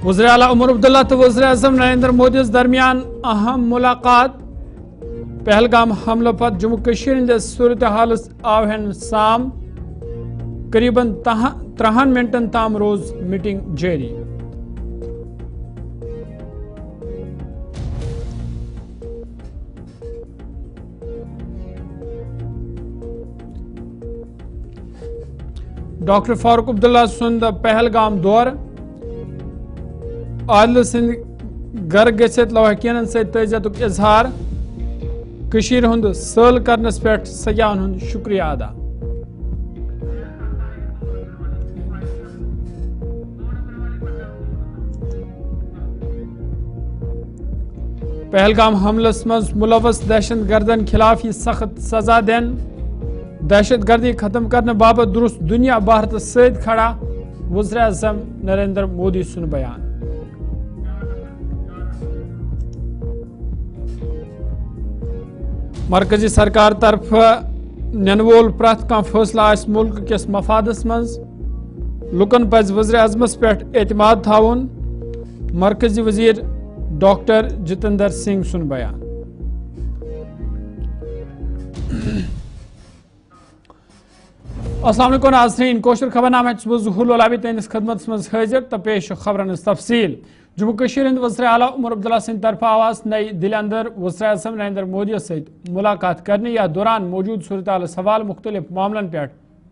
وزیر اعلیٰ عمر عبداللہ تو وزیر اعظم نریندر مودی درمیان اہم ملاقات پہلگام حملہ پتہ جموں کشمیر ہندس صورتحال آو ہن سام قریباً 30 منٹن تام روز میٹنگ جاری ڈاکٹر فاروق عبداللہ سند پہلگام دور عادل سند گھر گھت لواحقین ست تعزیت اظہار کشیر ہند سل کرنس پہ سیاحن ہند شکریہ ادا پہلگام حملس مز ملوث دہشت گردن خلاف یہ سخت سزا دین دہشت گردی ختم کرنے بابت درست دنیا بھارت ست کھڑا وزیر اعظم نریندر مودی سن بیان مرکزی سرکار طرف نن وول پرت کان فیصلہ آس ملک کس مفادس مز لکن پز وزیر اعظمس پہ اعتماد تھاون مرکزی وزیر ڈاکٹر جتیندر سنگھ سن بیان السلام علیکم ناظرین کوشر خبر نامہ ظہور لولابی تینس خدمت مز حاضر تو پیش خبرن تفصیل جموں کشمیر ہند وزیر اعلیٰ عمر عبداللہ سند طرف آواز نئی دلی اندر وزیر اعظم نریندر مودی ست ملاقات کرنے یا دوران موجود صورتحال سوال مختلف معاملن پہ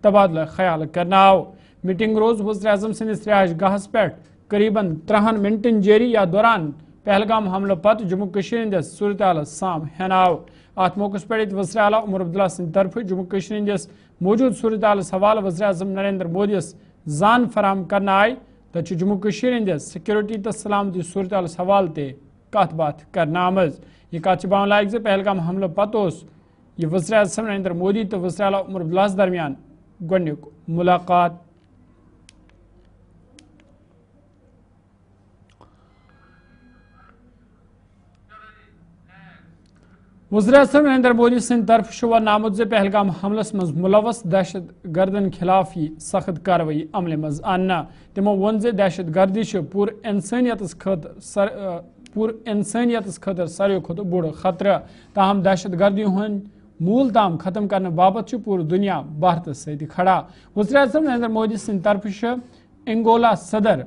تبادلہ خیال کرنا آو میٹنگ روز وزیر اعظم سندس رہائش گاہس پہ قریباً 30 منٹن جاری یا دوران پہلگام حملہ پتہ جموں کشمیر ہندس صورتحال سام ہین آو ات موقع پہ وزیر اعلیٰ عمر عبداللہ سند طرف جموں کشمیر ہندس موجود صورتحال سوال وزیر اعظم نریندر مودیس زان فراہم کرنا آئی تو جموں کشمیر ہندس سیکورٹی تو سلامتی صورتحال سوال تے کت بات کرنا آمز یہ کت بان لائق زِ پہلگام حملہ پتہ یہ وزیر اعظم نریندر مودی تو وزیر اعلیٰ عمر عبداللہ درمیان گۄڈنیُک ملاقات وزیر اعظم نریندر مودی سند طرف شور نامت زِ پہلگام حملس مز ملوث دہشت گردن خلاف یہ سخت کاروٲیی عملہِ مز اننا تمو وون زِ دہشت گردی پور انسانیتس خاطر ساروی کھۄتہٕ بوٚڑ خطرٕ تاہم دہشت گردی ہُنٛد مول تام ختم کرنے باپت پور دنیا بھارت ست کھڑا وزیر اعظم نریندر مودی سند طرف انگولا صدر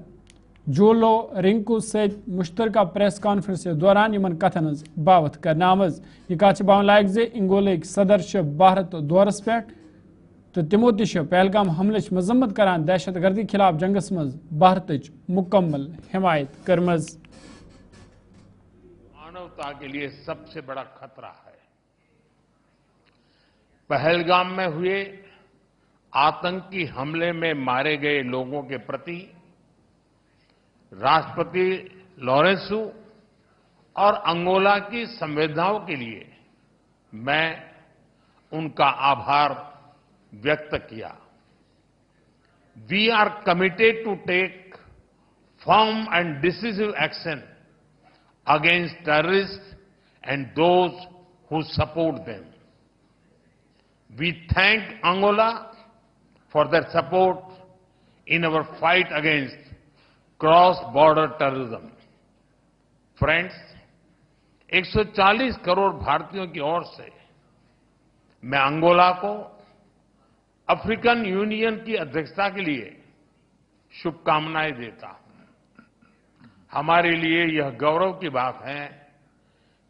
جولو رنکو ست مشترکہ پریس کانفرنس دوران یمن کتن ہز باوت کرنا آمز یہ کت بان لائق زِ انگولک صدر بھارت دورس پہ تو تمو تہ پہلگام حملچ مذمت کران دہشت گردی خلاف جنگس مز بھارتچ مکمل حمایت کرمز مانوتا کے لیے سب سے بڑا خطرہ ہے پہلگام میں ہوئے آتنکی حملے میں مارے گئے لوگوں کے پرتی راشٹرپتی لارنسو اور انگولا کی سنویدناؤں کے لیے میں ان کا آبھار ویکت کیا we are committed to take firm and decisive action against terrorist and those who support them we thank Angola for their support in our fight against cross-border terrorism. Friends, 140 crore بھارتیوں کی اور سے میں انگولا کو افریقن یونین کی ادھیکشتا کے لیے شبھ کامنائیں دیتا ہوں ہمارے لیے یہ گورو کی بات ہے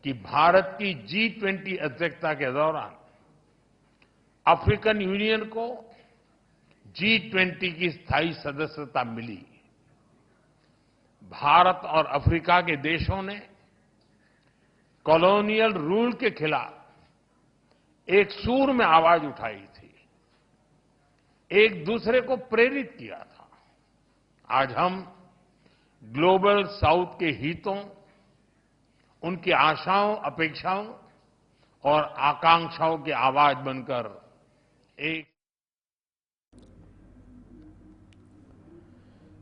کہ بھارت کی G20 ادھیکشتا کے دوران افریقن یونین کو G20 کی استھائی صدارت ملی بھارت اور افریقہ کے دیشوں نے کالونیل رول کے خلاف ایک سور میں آواز اٹھائی تھی ایک دوسرے کو پریرت کیا تھا آج ہم گلوبل ساؤتھ کے ہتوں ان کی آشاؤں اپیکشاؤں اور آکانکشاؤں کی آواز بن کر ایک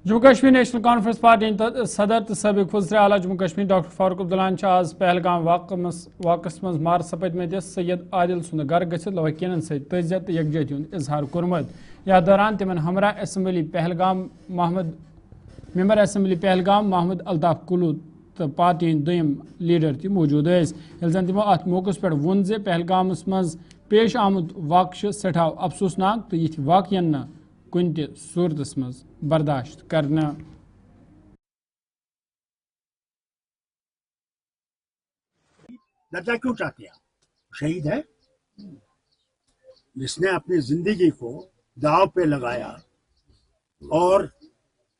Jammu Kashmir national conference party सदर तो सबक वज़ीर आला जम्मू कश्मीर डॉक्टर फारूक अब्दुल्लाहन आज पहलगाम वाक़स मज मार सपदमतिस सैयद आदिल सुंद गर गसित लवकीनन सहित तजियत तो यकजहती हुंद इजहार कोरमत। यथ दौरान तिमन हमरा assembly Pahalgam member assembly Pahalgam Mohammad Altaf Kaloo तो पार्टी दोयम लीडर ति मौजूद यह जन तमो अत मौके पे वोन जे पहलगामस मज पेश आमुद वाक़ सठा अफसोसनाक तो यथ वाक़यन न कुन त सूरतस मज बर्दाश्त करना। दर्जा क्यों चाहते हैं? शहीद है जिसने अपनी जिंदगी को दांव पे लगाया और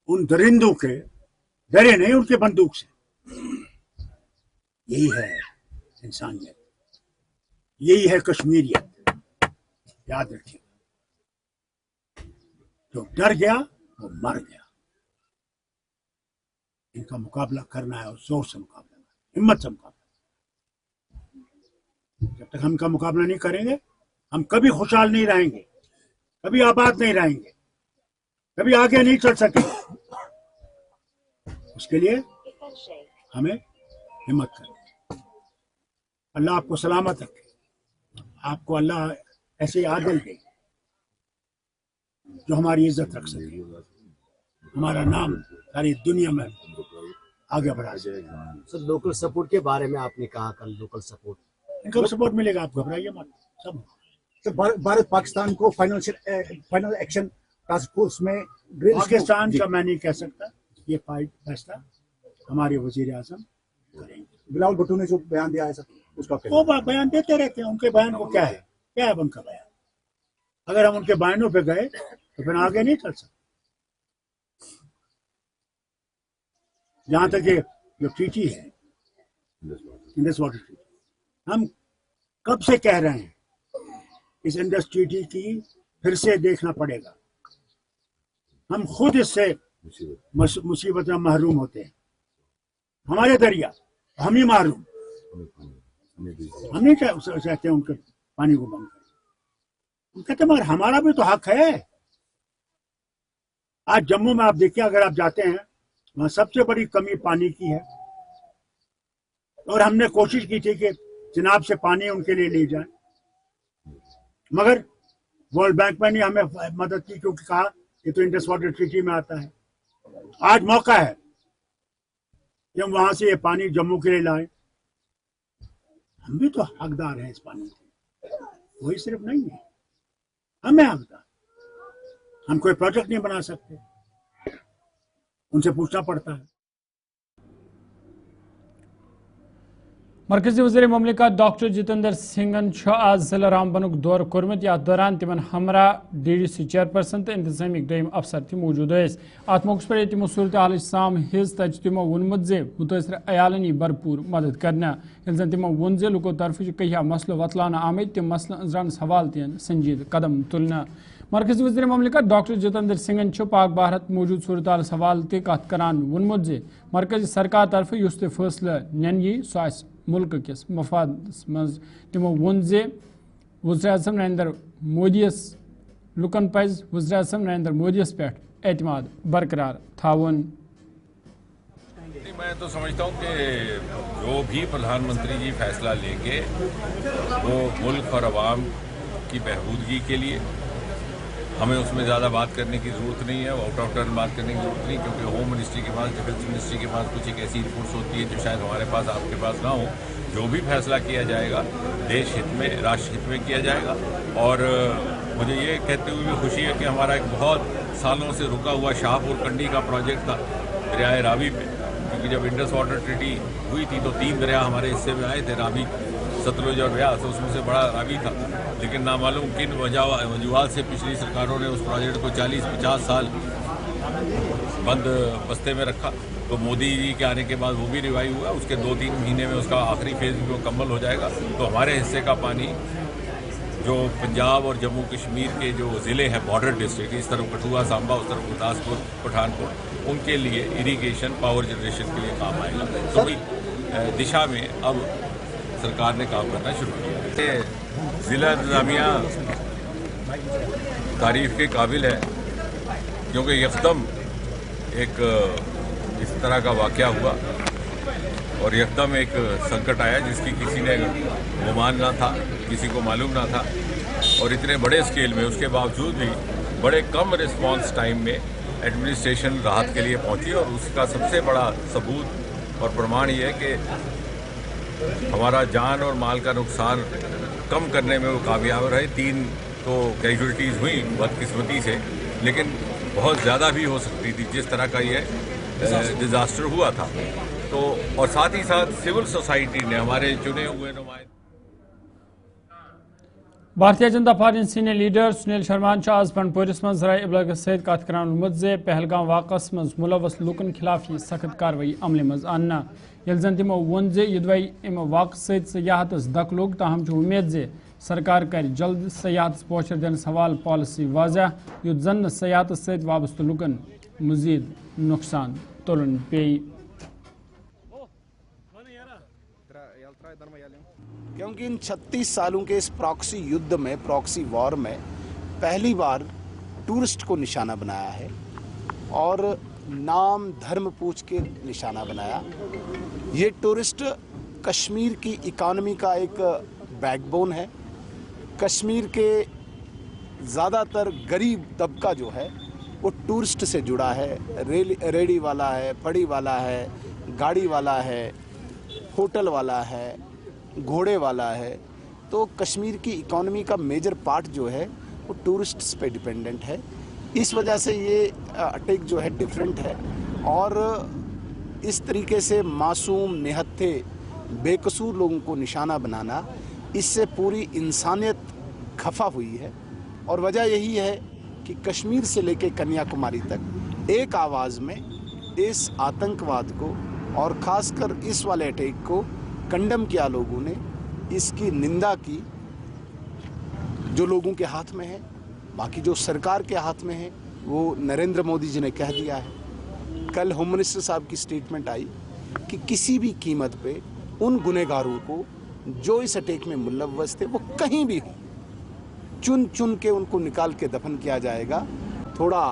उन दरिंदों के डरे नहीं, उनके बंदूक से। यही है इंसानियत, यही है कश्मीरियत। याद रखिए, जो डर गया वो मर गया। इनका मुकाबला करना है और जोर से मुकाबला करना है, हिम्मत से मुकाबला। जब तक हम इनका मुकाबला नहीं करेंगे हम कभी खुशहाल नहीं रहेंगे, कभी आबाद नहीं रहेंगे, कभी आगे नहीं चल सकेंगे। उसके लिए हमें हिम्मत करनी। अल्लाह आपको सलामत रखे, आपको अल्लाह ऐसे आदिल दे जो हमारी इज्जत रख सके, हमारा नाम सारी दुनिया में आगे बढ़ा सके। सर, लोकल सपोर्ट के बारे में आपने कहा, कल लोकल सपोर्ट, इनको सपोर्ट मिलेगा, आप घबराइए मत। सब तो भारत पाकिस्तान को फाइनल एक्शन टास्क फोर्स में पाकिस्तान का मैं नहीं कह सकता, ये फैसला हमारे वजीर आजम करेंगे। बिलावल भुट्टो ने जो बयान दिया है सर, उसका वो बयान देते रहते हैं, उनके बयान को क्या है उनका बयान। अगर हम उनके बयानों पे गए तो फिर आगे नहीं चल सकते। जहां तक ये जो ट्रीटी है, इंडस वाटर ट्रीटी, हम कब से कह रहे हैं इस इंडस ट्रीटी की फिर से देखना पड़ेगा। हम खुद इससे मुसीबत में महरूम होते हैं, हमारे दरिया, हम ही महरूम। हम नहीं चाहते उनके पानी को बंद करें। हम कहते मगर हमारा भी तो हक है। आज जम्मू में आप देखिए, अगर आप जाते हैं वहां सबसे बड़ी कमी पानी की है, और हमने कोशिश की थी कि चिनाब से पानी उनके लिए ले जाए, मगर वर्ल्ड बैंक में नहीं हमें मदद की, क्योंकि कहा ये तो इंडस वाटर ट्रीटी में आता है। आज मौका है कि हम वहां से ये पानी जम्मू के लिए लाए। हम भी तो हकदार हैं इस पानी के, वही सिर्फ नहीं है, हमें हकदार। हम कोई प्रोजेक्ट नहीं बना सकते, उनसे पूछना पड़ता है। मरकजी वज़ीर ममलिकत डॉक्टर जितेंद्र सिंघन आज जिला रामबन दौर कोरमत। यथ दौरान तिमन हमरा DDC चेयरपर्सन तो इंतजामिक दोयम अफसर ति मौजूद अत मौके पर तमो सूरत हाल साम हिज तज तमो वोनमुत जे मुतासर अयालन यी भरपूर मदद करना। यह जन तमो वोन जे लुको तरफ कहिया मसलो वतलाना आमद, तम मसल अंजरानस हवाल तन संजीद कदम तुलना। मरकजी वज़ीर ममलिकत डॉक्टर जितेंद्र सिंघन पाक भारत मौजूद सूरत हाल हवाल त कत करान वोनमुत जे मरकजी सरकार तरफ युस त फैसला निन यी सह मुल्क किस मफाद मज तमो वोन जे वज़ीर आज़म नरेंद्र मोदी लुकन पज वज़ीर आज़म नरेंद्र मोदी पे एतमाद बरकरार थावन। मैं तो समझता हूँ कि जो भी प्रधानमंत्री जी फैसला लेंगे वो मुल्क और आवाम की बहबूदगी के लिए, हमें उसमें ज़्यादा बात करने की ज़रूरत नहीं है, आउट ऑफ टर्न बात करने की ज़रूरत नहीं, क्योंकि होम मिनिस्ट्री के पास, डिफेंस मिनिस्ट्री के पास कुछ एक ऐसी रिपोर्ट्स होती है जो शायद हमारे पास, आपके पास ना हो। जो भी फैसला किया जाएगा देश हित में, राष्ट्र हित में किया जाएगा। और मुझे ये कहते हुए भी खुशी है कि हमारा एक बहुत सालों से रुका हुआ शाहपुर कंडी का प्रोजेक्ट था दरियाए रावी पे, क्योंकि जब इंडस वाटर ट्रीटी हुई थी तो 3 दरिया हमारे हिस्से में आए थे, रावी, सतलुज और ब्यास, उसमें से बड़ा रावी था। लेकिन नामालूम किन वजूहात से पिछली सरकारों ने उस प्रोजेक्ट को 40-50 साल बंद बस्ते में रखा। तो मोदी जी के आने के बाद वो भी रिवाइव हुआ, उसके 2-3 महीने में उसका आखिरी फेज भी मुकम्मल हो जाएगा। तो हमारे हिस्से का पानी जो पंजाब और जम्मू कश्मीर के जो ज़िले हैं, बॉर्डर डिस्ट्रिक्ट, इस तरफ कठुआ, सांबा, उस तरफ गुरदासपुर, पठानकोट, उनके लिए इरीगेशन, पावर जनरेशन के लिए काम आएगा। तो वही दिशा में अब सरकार ने काम करना शुरू किया। ज़िला इंतज़ामिया तारीफ़ के काबिल है, क्योंकि यकदम एक इस तरह का वाकया हुआ और एकदम एक संकट आया जिसकी किसी ने गुमान ना था, किसी को मालूम ना था, और इतने बड़े स्केल में उसके बावजूद भी बड़े कम रिस्पांस टाइम में एडमिनिस्ट्रेशन राहत के लिए पहुंची। और उसका सबसे बड़ा सबूत और प्रमाण ये है कि हमारा जान और माल का नुकसान कम करने में वो कामयाब रहे। 3 तो कैजुअल्टीज़ हुई बदकिस्मती से, लेकिन बहुत ज़्यादा भी हो सकती थी जिस तरह का ये डिज़ास्टर हुआ था। तो और साथ ही साथ सिविल सोसाइटी ने, हमारे चुने हुए नुमाइंदे, Bharatiya Janata party senior leader Sunil Sharma आज बनपोरिस मं ज़राए इब्लाग सहित कत करान वोनमुत पहलगाम वाक़स मं मुलवस लूकन खिलाफ सख्त कार्रवाई अमल मं आना। यल्ल जन तिमो वोन यदवै अमि वाक़ सहित सयाहतस धक्क लोग, ताहम उम्मीद सरकार कर जल्द सयाहतस पोचर दिनस हवाल पॉलिसी वाज़ह, युत जन सयाहतस सहित वाबस्त लूकन मजीद नुकसान तुलन पे। क्योंकि इन 36 सालों के इस प्रॉक्सी युद्ध में, प्रॉक्सी वॉर में पहली बार टूरिस्ट को निशाना बनाया है और नाम धर्म पूछ के निशाना बनाया। ये टूरिस्ट कश्मीर की इकॉनमी का एक बैकबोन है। कश्मीर के ज़्यादातर गरीब तबका जो है वो टूरिस्ट से जुड़ा है। रेडी वाला है, फड़ी वाला है, गाड़ी वाला है, होटल वाला है, घोड़े वाला है। तो कश्मीर की इकॉनमी का मेजर पार्ट जो है वो टूरिस्ट्स पे डिपेंडेंट है। इस वजह से ये अटैक जो है डिफरेंट है और इस तरीके से मासूम, निहत्थे, बेकसूर लोगों को निशाना बनाना, इससे पूरी इंसानियत खफा हुई है। और वजह यही है कि कश्मीर से लेकर कन्याकुमारी तक एक आवाज़ में इस आतंकवाद को और ख़ासकर इस वाले अटैक को कंडम किया लोगों ने, इसकी निंदा की। जो लोगों के हाथ में है, बाकी जो सरकार के हाथ में है, वो नरेंद्र मोदी जी ने कह दिया है। कल होम मिनिस्टर साहब की स्टेटमेंट आई कि किसी भी कीमत पे उन गुनहगारों को जो इस अटैक में मुलव्वस थे वो कहीं भी हो, चुन चुन के उनको निकाल के दफन किया जाएगा। थोड़ा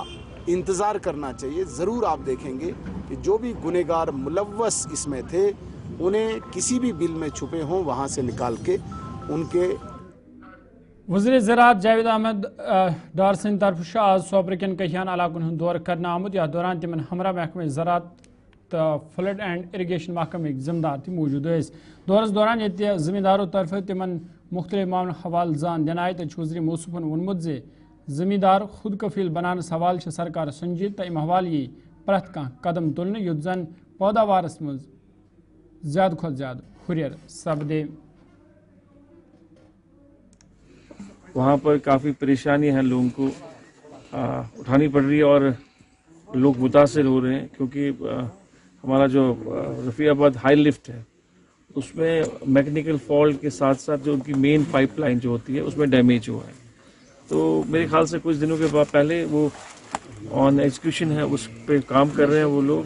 इंतज़ार करना चाहिए। ज़रूर आप देखेंगे कि जो भी गुनहगार मुलव्वस इसमें थे उन्हें किसी भी बिल में छुपे हों वहाँ से निकाल के उनके। वज़ीर ज़राअत जावेद अहमद डार सद तरफ आज सोपर कन कहियान इलाकन दौर करना आमुत। यथ दौरान तिमन हमरा महकमे ज़राअत तो फ्लड एंड इरीगेशन महकमे ज़िम्मेदार ति मौजूद। दौरस दौरान ये ज़मींदारों तरफ तिमन मुख्तलिफ मामलों हवाल जान दिन आए। तो वज़ीर मौसूफन वोनमुत ज़मींदार खुद कफील बनानस हवाल सरकार संजीद तो अम हवाल यी प्रथ कह कदम तुलन युत जन पैदावारस मज ज़्यादा खुद ज़्यादा हुरियर सपदे। वहाँ पर काफ़ी परेशानी है, लोगों को उठानी पड़ रही है और लोग मुतासिर हो रहे हैं क्योंकि हमारा जो रफ़ियाबाद हाई लिफ्ट है उसमें मैकेनिकल फॉल्ट के साथ साथ जो उनकी मेन पाइपलाइन जो होती है उसमें डैमेज हुआ है। तो मेरे ख्याल से कुछ दिनों के बाद पहले वो ऑन एग्जीक्यूशन है, उस पर काम कर रहे हैं वो लोग।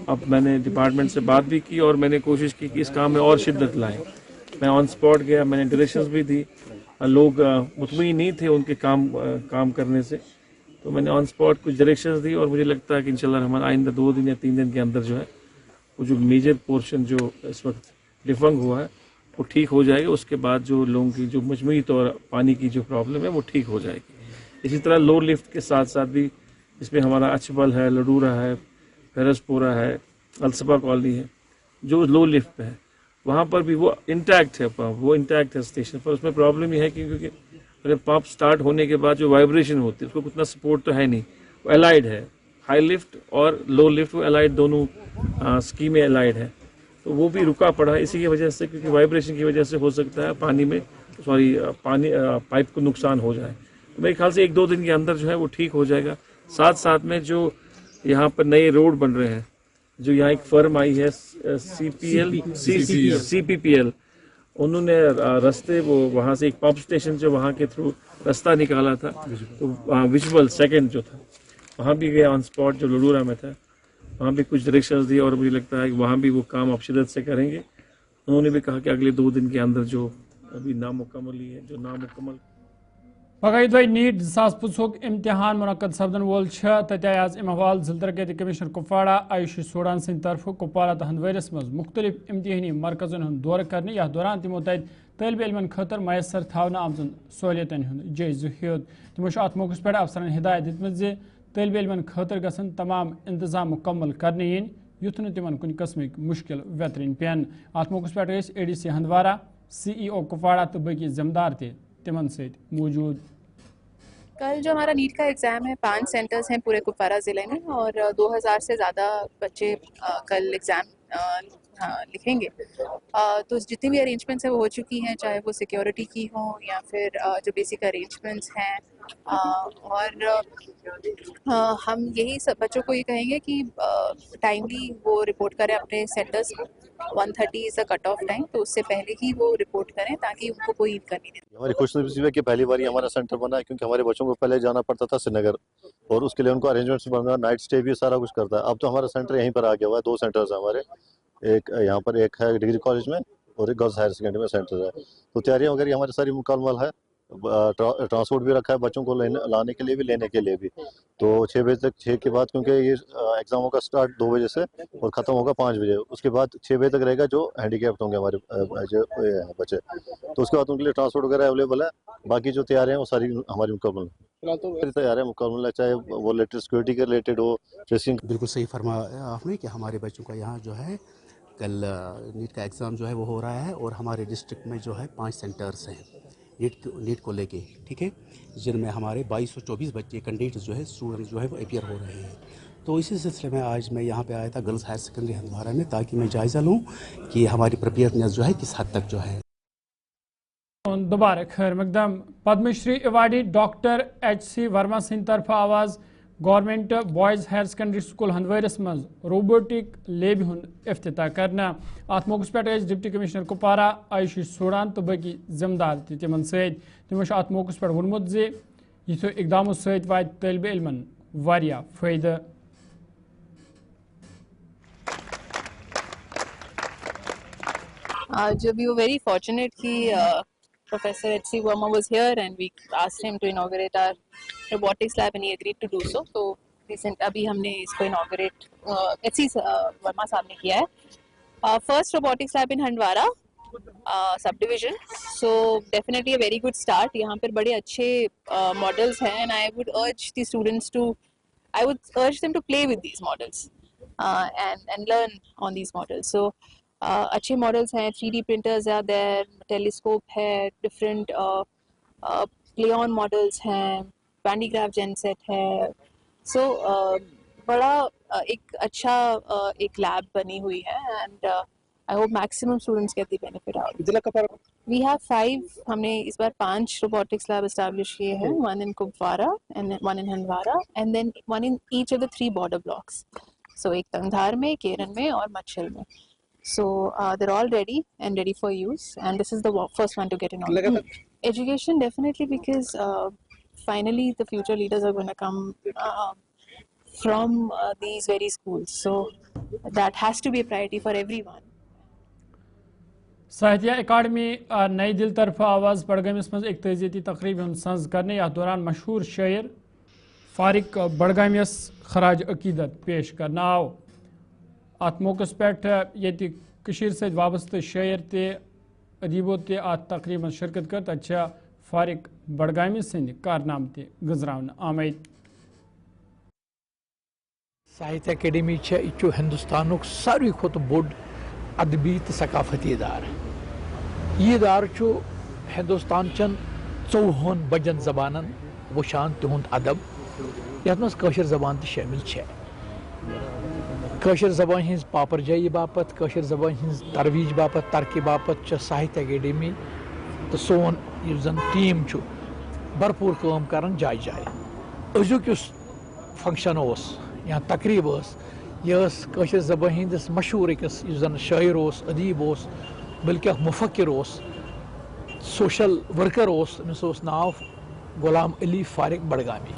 अब मैंने डिपार्टमेंट से बात भी की और मैंने कोशिश की कि इस काम में और शिद्दत लाएं। मैं ऑन स्पॉट गया, मैंने डायरेक्शंस भी दी। लोग मुतमईन नहीं थे उनके काम करने से, तो मैंने ऑन स्पॉट कुछ डायरेक्शंस दी और मुझे लगता है कि इंशाल्लाह रहमान आइंदा 2 दिन या 3 दिन के अंदर जो है वो जो मेजर पोर्शन जो इस वक्त डिफंग हुआ है वो ठीक हो जाएगा। उसके बाद जो लोगों की जो मजमूई तौर पानी की जो प्रॉब्लम है वो ठीक हो जाएगी। इसी तरह लो लिफ्ट के साथ साथ भी इसमें हमारा अचबल है, लडूरा है, फेरसपुरा है, अलसपा कॉलोनी है, जो लो लिफ्ट पे है वहाँ पर भी वो इंटैक्ट है, वो इंटैक्ट है स्टेशन पर। उसमें प्रॉब्लम ये है कि क्योंकि अगर पंप स्टार्ट होने के बाद जो वाइब्रेशन होती है उसको उतना सपोर्ट तो है नहीं, वो अलाइड है। हाई लिफ्ट और लो लिफ्ट वो अलाइड, दोनों स्कीमें अलाइड है, तो वो भी रुका पड़ा है इसी की वजह से, क्योंकि वाइब्रेशन की वजह से हो सकता है पानी पाइप को नुकसान हो जाए। तो मेरे ख्याल से 1-2 दिन के अंदर जो है वो ठीक हो जाएगा। साथ साथ में जो यहाँ पर नए रोड बन रहे हैं, जो यहाँ एक फर्म आई है CPPL, उन्होंने रास्ते वो वहाँ से एक पंप स्टेशन जो वहाँ के थ्रू रास्ता निकाला था, तो विजुअल सेकंड जो था वहाँ भी गया ऑन स्पॉट, जो लडूरा में था वहाँ भी कुछ डायरेक्शंस दिए और मुझे लगता है कि वहाँ भी वो काम आप शिद्दत से करेंगे। उन्होंने भी कहा कि अगले 2 दिन के अंदर जो अभी नामुकम्मली है, जो नामुकम्मल پگہ دہ نیٹ 2025 امتحان منعقد سپدن وول تتہ آز ام حوالہ ضلع ترقیاتی کمشنر کپواڑہ آیوشی سوڈان سند طرف کپوارہ تہ ہندوارس مز مختلف امتحانی مرکزن ہند دورہ کرنے یتھ دوران تمو تت طالب علمن خاطر میسر تھونہ آمزن سہولیتن ہند جائزہ ہیوت تمو ات موقع پہ افسرن ہدایت دتمت زِ طالب علمن خاطر گژھن تمام انتظام مکمل کرنے ین یُتھ نہٕ تمن کُنہِ قسمٕکۍ مشکل ویترٕنۍ پٮ۪ن اتھ موقع پہ ٲسۍ ADC ہندوارہ CEO کپواڑہ تو باقی ذمہ دار تہِ تمن سۭتۍ موجود. کل جو ہمارا نیٹ کا ایگزام ہے 5 سینٹرز ہیں پورے کپوارہ ضلع میں اور 2000 سے زیادہ بچے کل ایگزام لکھیں گے. تو جتنی بھی ارینجمنٹس ہیں وہ ہو چکی ہیں, چاہے وہ سیکیورٹی کی ہوں یا پھر جو بیسک ارینجمنٹس ہیں. اور ہم یہی سب بچوں کو یہ کہیں گے کہ ٹائملی وہ رپورٹ کریں اپنے سینٹرز. 1:30 از دا کٹ آف ٹائم, تو اس سے پہلے ہی وہ رپورٹ کریں تاکہ ان کو کوئی انکنوینئنس نہیں. ہماری خوش نصیبی ہے کہ پہلی بار ہمارا سینٹر بنا ہے, کیونکہ ہمارے بچوں کو پہلے جانا پڑتا تھا سری نگر, اور اس کے لیے ان کو ارینجمنٹس بنا, نائٹ اسٹے بھی سارا کچھ کرتا ہے. اب تو ہمارا سینٹر یہیں پر آ گیا ہوا ہے. 2 سینٹرز ہیں ہمارے, ایک یہاں پر ایک ہے ڈگری کالج میں اور ایک گرلز ہائر سیکنڈری میں سینٹر ہے. تو تیاریاں وغیرہ ہماری ساری مکمل ہے. ٹرانسپورٹ بھی رکھا ہے بچوں کو لانے کے لیے بھی لینے کے لیے بھی. تو 6 بجے تک, 6 کے بعد, کیونکہ یہ ایگزاموں کا سٹارٹ 2 بجے سے اور ختم ہوگا 5 بجے. اس کے بعد 6 بجے تک رہے گا جو ہینڈی کیپڈ ہوں گے ہمارے جو بچے, تو اس کے بعد ان کے لیے ٹرانسپورٹ وغیرہ اویلیبل ہے. باقی جو تیاریاں ہیں وہ ساری ہماری مکمل ہیں. تیاریاں مکمل ہے, چاہے وہ لیٹر سیکورٹی کے ریلیٹڈ ہو, ٹریسنگ. بالکل صحیح فرمایا آپ نے کہ ہمارے بچوں کا یہاں جو ہے کل نیٹ کا ایگزام جو ہے وہ ہو رہا ہے, اور ہمارے ڈسٹرکٹ میں جو ہے 5 سینٹرز ہیں نیٹ کو لے کے, ٹھیک ہے, جن میں ہمارے 2224 بچے کینڈیڈیٹس جو ہے اسٹوڈنٹس جو ہے وہ اپیئر ہو رہے ہیں. تو اسی سلسلے میں آج میں یہاں پہ آیا تھا گرلز ہائر سیکنڈری ہندوارہ میں, تاکہ میں جائزہ لوں کہ ہماری پریپیئرنیس جو ہے کس حد تک جو ہے. دوبارہ خیر مقدم. Padma Shri awardee doctor HC Verma سند طرف آواز government boys higher secondary school ہندوارس مز روبوٹک لیب ہند افتتاح کرنا. ات موقع پہ ڈپٹی کمشنر کپوارہ آیوشی سوڈان تو باقی ذمہ دار تمن ست. تمو ات موقع پہ وونمت زِ یتھو اقدامو ست وات طالب علمن واریاہ فائدہ. We were very fortunate कि Professor HC Verma was here and we asked him to inaugurate our robotics lab and he agreed to do so. So अभी हमने इसको inaugurate HC Verma साहब ने किया है. First robotics lab in Handwara subdivision. So definitely a very good start. यहाँ पर बड़े अच्छे models हैं and I would urge the students to, I would urge them to play with these models and learn on these models. So اچھے models ہیں, 3D printers are there, telescope ہے, different پلے آن models ہیں, Pindi graph Jain set ہے. سو بڑا ایک اچھا ایک lab بنی ہوئی ہے and I hope maximum students get the benefit out. We have 5, ہم نے اس بار 5 روبوٹکس لیب اسٹیبلش کیے ہیں, 1 in Kupwara and 1 in Handwara and then 1 in each of the 3 border blocks. So ایک تندھار میں, کیرن میں اور مچھل میں. So they're all ready and ready for use, and this is the first one to get in. Education definitely, because finally the future leaders are going to come from these very schools, so that has to be a priority for everyone. Sahitya academy نئی دل طرف آواز بڑگامس مز ایک تعزیتی تقریب ہند sons کرنے. یتھ دوران مشہور شاعر فارق بڑگامس خراج عقیدت پیش کرنا آو. ات موقع پہ ست وابستہ شاعر تہ ادیبو تہ ات تقریب میں شرکت کر تت فارق بڑگامی سند کارنام تہ گزراؤن آمد. ساہتیہ اکیڈمی یہ ہندوستان ساروی کھت بوڑ ادبی تو ثقافتی ادارہ. یہ ادارہ ہندوستان چن 14 بجن زبانن وشان تہد ادب یتھ مز قاشر زبان تہ شامل ہے. قاشر زبان ہز پاپر جائی باپت, قاشر زبان ہز ترویج باپت, ترقی باپت ساہتیہ اکیڈمی تو سون زن ٹیم بھرپور کام کران جائے جائے. ازیک فنکشن یا تقریب یہ قاشر زبان ہندس مشہور اکس زن شاعر ادیب بلکہ مفکر سوشل ورکر امس ناو غلام علی فارق بڑگامی.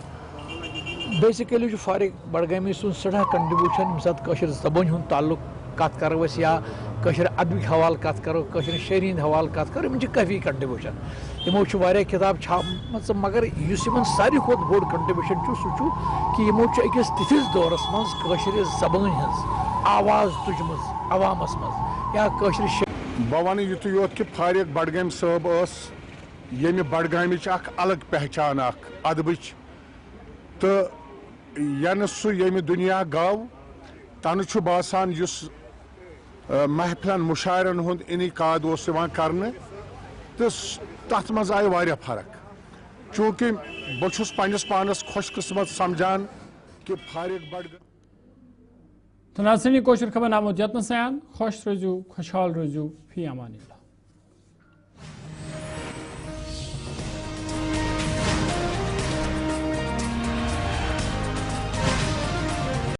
بیسکلی فارق بڑگامی سن سٹھا کنٹریبیوشن یمہ سات قاشر زبان ہند تعلق کت کرو یا कशर अदबी हवाल कत करो कशर शेर हंद हवाल कत करो इन काफ़ी कंट्रीब्यूशन यमो किताब छाप मगर सारी खुद बोड़ कंट्रीब्यूशन सह कि यमो अकिस तिथिस दौरस मज कशर जबान हज आवाज़ तुजम अवामस मज या कशर बह वन युत योत कि फारिक बडगाम साहब ये बडगाम अलग पहचान अदबच तो यन सह ये दुनिया गव तन बासान महफिलन मुशायरन हुंद इनकाद कर तो तथ मज आई वारिया फर्क चूँकि बहुस पन्नस पानस खुशकिस्मत समझान कि फारिक बडगाम तो नाज़रीन कोशिश खबर नामो जतन सयान खुश रोजू खुशहाल रोजू फी अमानिल्लाह।